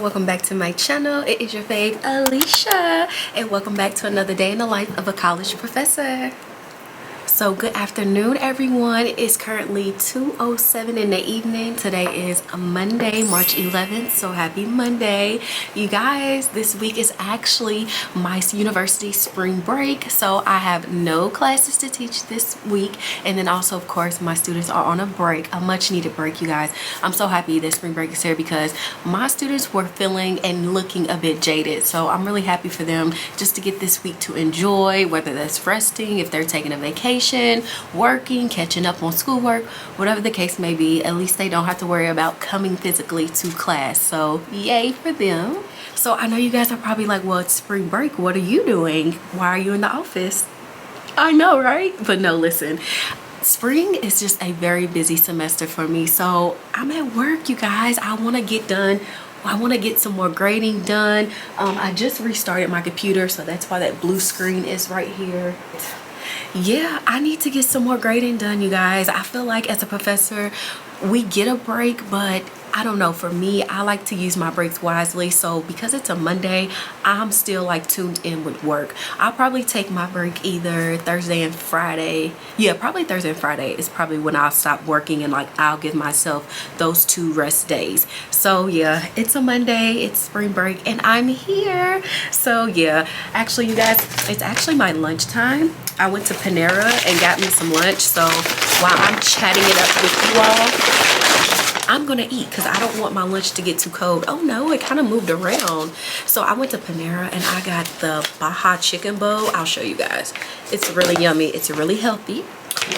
welcome back to my channel. It is your fave Alicia, and welcome back to another day in the life of a college professor. So good afternoon, everyone. It's currently 2:07 in the evening. Today is Monday, March 11th. So happy Monday. You guys, this week is actually my university spring break. So I have no classes to teach this week. And then also, of course, my students are on a break, a much needed break, you guys. I'm so happy that spring break is here because my students were feeling and looking a bit jaded. So I'm really happy for them just to get this week to enjoy, whether that's resting, if they're taking a vacation, working, catching up on schoolwork, whatever the case may be. At least they don't have to worry about coming physically to class. So yay for them. So I know you guys are probably like, well, it's spring break, what are you doing? Why are you in the office? I know, right? But no, listen, spring is just a very busy semester for me. So I'm at work, you guys. I want to get done. I want to get some more grading done. I just restarted my computer, so that's why that blue screen is right here. Yeah, I need to get some more grading done, you guys. I feel like as a professor, we get a break, but I don't know, for me, I like to use my breaks wisely. So because it's a Monday, I'm still like tuned in with work. I'll probably take my break either Thursday and Friday. Yeah, probably Thursday and Friday is probably when I'll stop working, and like I'll give myself those 2 rest days. So yeah, it's a Monday, it's spring break, and I'm here. So yeah, actually you guys, it's actually my lunchtime. I went to Panera and got me some lunch. So while I'm chatting it up with you all, I'm gonna eat because I don't want my lunch to get too cold. Oh no, it kind of moved around. So I went to Panera and I got the Baja chicken bowl. I'll show you guys. It's really yummy. It's really healthy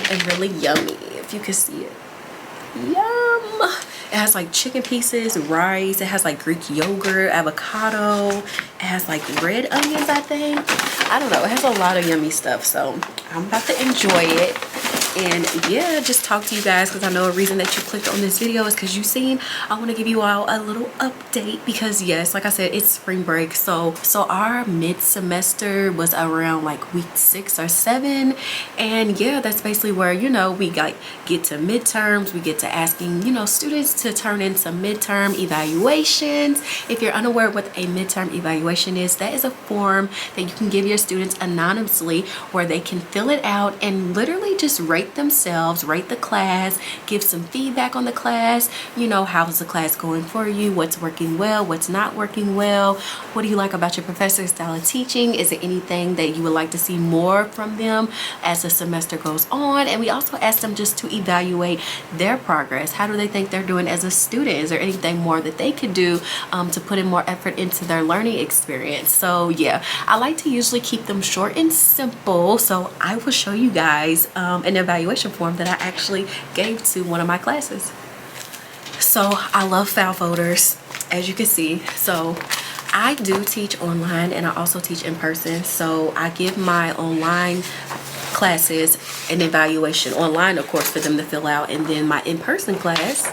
and really yummy, if you can see it. Yum. It has like chicken pieces, rice, it has like Greek yogurt, avocado, it has like red onions, I think. I don't know, it has a lot of yummy stuff. So I'm about to enjoy it. And yeah, just talk to you guys because I know a reason that you clicked on this video is because you seen I want to give you all a little update because yes, like I said, it's spring break. So our mid-semester was around like week 6 or 7, and yeah, that's basically where, you know, we get to midterms. We get to asking, you know, students to turn in some midterm evaluations. If you're unaware what a midterm evaluation is, that is a form that you can give your students anonymously where they can fill it out and literally just rate themselves, rate the class, give some feedback on the class. You know, how's the class going for you? What's working well? What's not working well? What do you like about your professor's style of teaching? Is there anything that you would like to see more from them as the semester goes on? And we also ask them just to evaluate their progress. How do they think they're doing as a student? Is there anything more that they could do to put in more effort into their learning experience? So yeah, I like to usually keep them short and simple. So I will show you guys an evaluation form that I actually gave to one of my classes. So I love file folders, as you can see. So I do teach online and I also teach in person. So I give my online classes an evaluation online, of course, for them to fill out, and then my in-person class,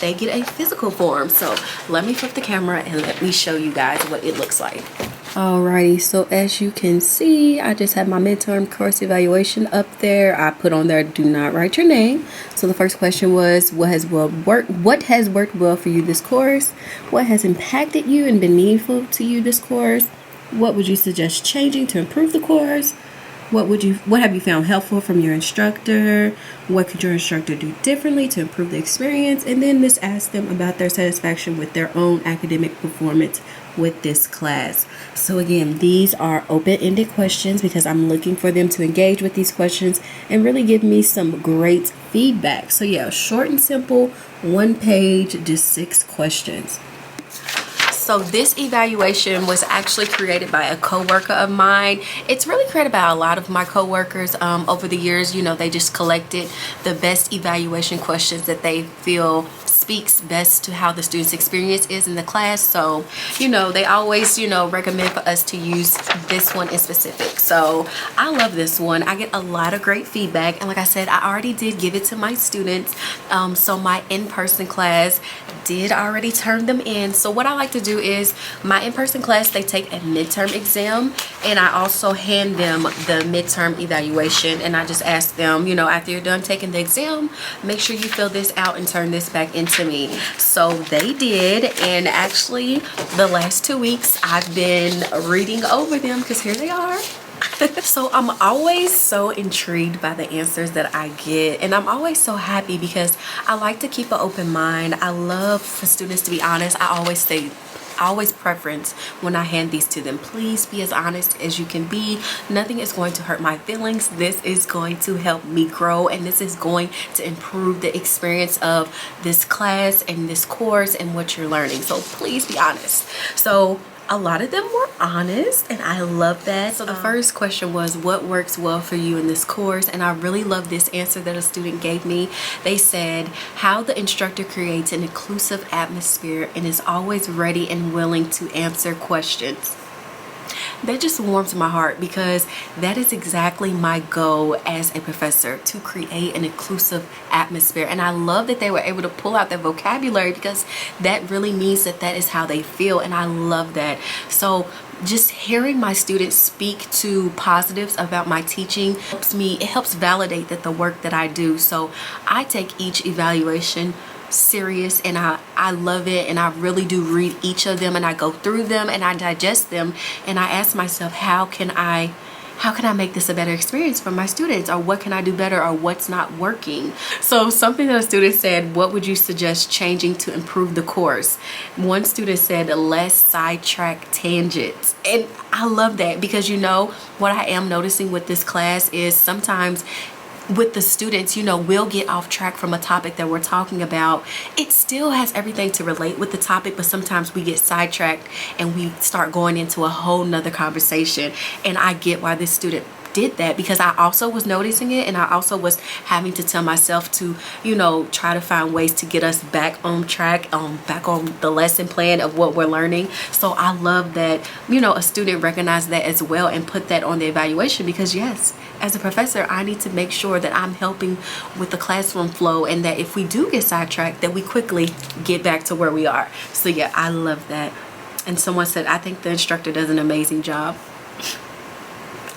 they get a physical form. So let me flip the camera and let me show you guys what it looks like. Alrighty, so as you can see, I just have my midterm course evaluation up there. I put on there, do not write your name. So the first question was, what has worked well for you this course? What has impacted you and been meaningful to you this course? What would you suggest changing to improve the course? What have you found helpful from your instructor? What could your instructor do differently to improve the experience? And then this asks them about their satisfaction with their own academic performance with this class. So again, these are open-ended questions because I'm looking for them to engage with these questions and really give me some great feedback. So yeah, short and simple, 1 page, just 6 questions. So this evaluation was actually created by a coworker of mine. It's really created by a lot of my coworkers over the years. You know, they just collected the best evaluation questions that they feel speaks best to how the student's experience is in the class. So, you know, they always, you know, recommend for us to use this one in specific. So I love this one. I get a lot of great feedback. And like I said, I already did give it to my students. So my in-person class did already turn them in. So what I like to do is my in-person class, they take a midterm exam, and I also hand them the midterm evaluation, and I just ask them, you know, after you're done taking the exam, make sure you fill this out and turn this back into to me. So they did, and actually the last 2 weeks I've been reading over them because here they are. So I'm always so intrigued by the answers that I get, and I'm always so happy because I like to keep an open mind. I love for students to be honest. I always preference when I hand these to them, please be as honest as you can be. Nothing is going to hurt my feelings. This is going to help me grow, and this is going to improve the experience of this class and this course and what you're learning. So please be honest. So a lot of them were honest, and I love that. So the first question was, what works well for you in this course? And I really love this answer that a student gave me. They said, how the instructor creates an inclusive atmosphere and is always ready and willing to answer questions. That just warms my heart because that is exactly my goal as a professor, to create an inclusive atmosphere. And I love that they were able to pull out their vocabulary because that really means that that is how they feel, and I love that. So just hearing my students speak to positives about my teaching it helps validate that the work that I do. So I take each evaluation serious, and I love it, and I really do read each of them, and I go through them and I digest them, and I ask myself, how can I make this a better experience for my students, or what can I do better, or what's not working? So something that a student said, what would you suggest changing to improve the course? One student said less sidetrack tangents, and I love that because what I am noticing with this class is sometimes with the students, we'll get off track from a topic that we're talking about. It still has everything to relate with the topic, but sometimes we get sidetracked and we start going into a whole nother conversation. And I get why this student did that, because I also was noticing it, and I also was having to tell myself to try to find ways to get us back on track, back on the lesson plan of what we're learning. So I love that a student recognized that as well and put that on the evaluation, because yes, as a professor, I need to make sure that I'm helping with the classroom flow, and that if we do get sidetracked, that we quickly get back to where we are. So yeah, I love that. And someone said, I think the instructor does an amazing job.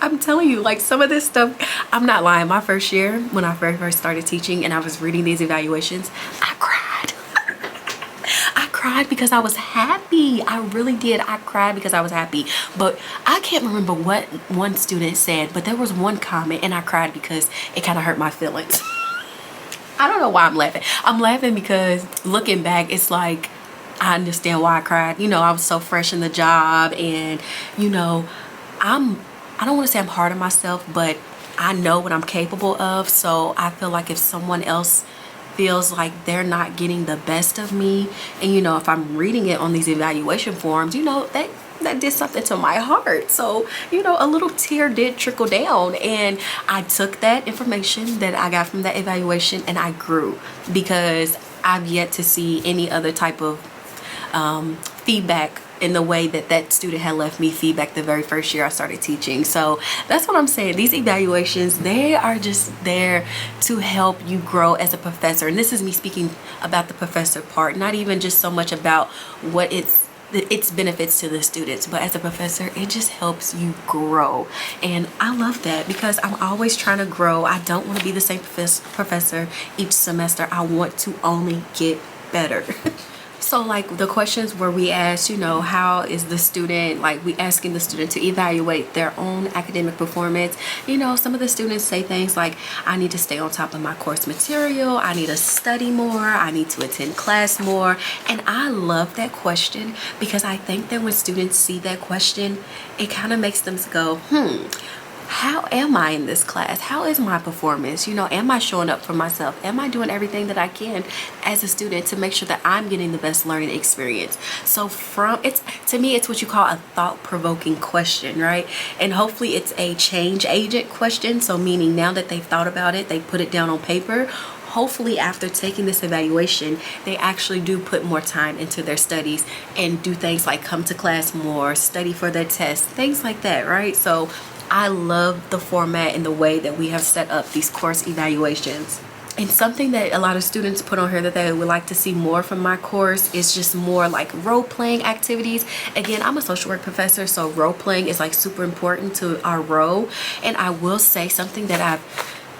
I'm telling you, like, some of this stuff, I'm not lying. My first year, when I very first started teaching and I was reading these evaluations, I cried. I cried because I was happy. I really did. I cried because I was happy. But I can't remember what one student said, but there was one comment and I cried because it kind of hurt my feelings. I don't know why I'm laughing. I'm laughing because looking back, it's like, I understand why I cried. I was so fresh in the job, and I don't want to say I'm hard on myself, but I know what I'm capable of. So I feel like if someone else feels like they're not getting the best of me, and if I'm reading it on these evaluation forms, that did something to my heart. So a little tear did trickle down, and I took that information that I got from that evaluation and I grew, because I've yet to see any other type of feedback in the way that student had left me feedback the very first year I started teaching. So that's what I'm saying. These evaluations, they are just there to help you grow as a professor. And this is me speaking about the professor part, not even just so much about what its benefits to the students, but as a professor, it just helps you grow. And I love that because I'm always trying to grow. I don't want to be the same professor each semester. I want to only get better. So like the questions where we asked, how is the student, like we asking the student to evaluate their own academic performance. Some of the students say things like, I need to stay on top of my course material. I need to study more. I need to attend class more. And I love that question because I think that when students see that question, it kind of makes them go, how am I in this class? How is my performance? Am I showing up for myself? Am I doing everything that I can as a student to make sure that I'm getting the best learning experience? So to me, it's what you call a thought-provoking question, right? And hopefully it's a change agent question. So meaning now that they've thought about it, they put it down on paper. Hopefully after taking this evaluation, they actually do put more time into their studies and do things like come to class more, study for their tests, things like that, right? So I love the format and the way that we have set up these course evaluations. And something that a lot of students put on here that they would like to see more from my course is just more like role-playing activities. Again, I'm a social work professor, so role-playing is like super important to our role. And I will say something that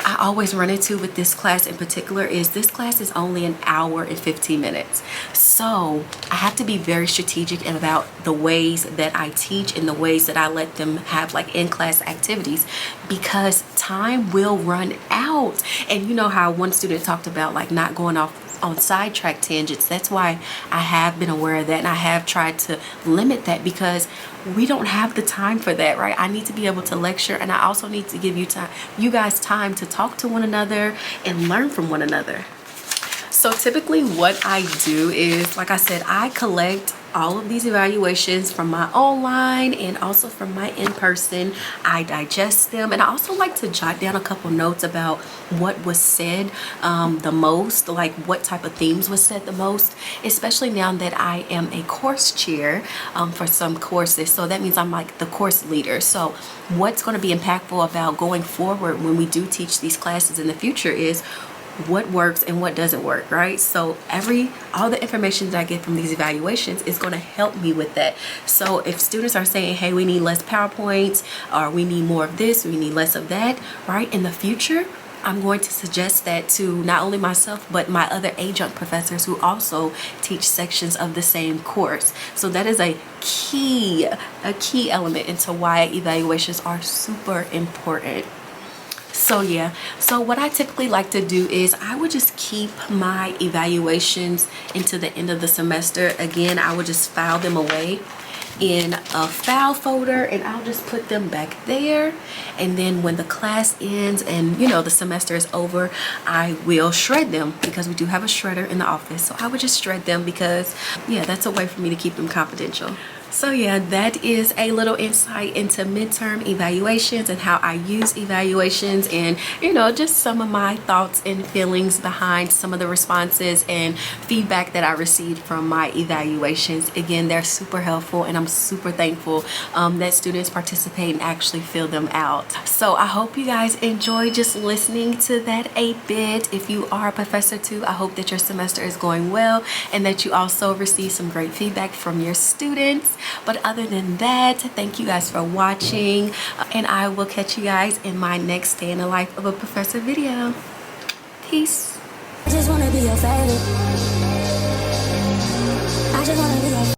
I always run into with this class in particular is this class is only an hour and 15 minutes. So I have to be very strategic about the ways that I teach and the ways that I let them have like in-class activities, because time will run out. And you know how one student talked about like not going off on sidetrack tangents. That's why I have been aware of that, and I have tried to limit that, because we don't have the time for that, right? I need to be able to lecture, and I also need to give you guys time to talk to one another and learn from one another. So typically what I do is, like I said, I collect all of these evaluations from my online and also from my in-person. I digest them, and I also like to jot down a couple notes about what was said the most, like what type of themes was said the most, especially now that I am a course chair for some courses. So that means I'm like the course leader. So what's going to be impactful about going forward when we do teach these classes in the future is what works and what doesn't work, right? So all the information that I get from these evaluations is going to help me with that. So if students are saying, hey, we need less PowerPoints, or we need more of this, we need less of that, right, in the future, I'm going to suggest that to not only myself but my other adjunct professors who also teach sections of the same course. So that is a key element into why evaluations are super important. So yeah, so what I typically like to do is I would just keep my evaluations into the end of the semester. Again, I would just file them away in a file folder, and I'll just put them back there. And then when the class ends and the semester is over, I will shred them, because we do have a shredder in the office. So I would just shred them, because yeah, that's a way for me to keep them confidential. So yeah, that is a little insight into midterm evaluations and how I use evaluations, and just some of my thoughts and feelings behind some of the responses and feedback that I received from my evaluations. Again, they're super helpful, and I'm super thankful that students participate and actually fill them out. So I hope you guys enjoy just listening to that a bit. If you are a professor too, I hope that your semester is going well and that you also receive some great feedback from your students. But other than that, thank you guys for watching, and I will catch you guys in my next day in the life of a professor video. Peace. I just wanna be your favorite. I just wanna be your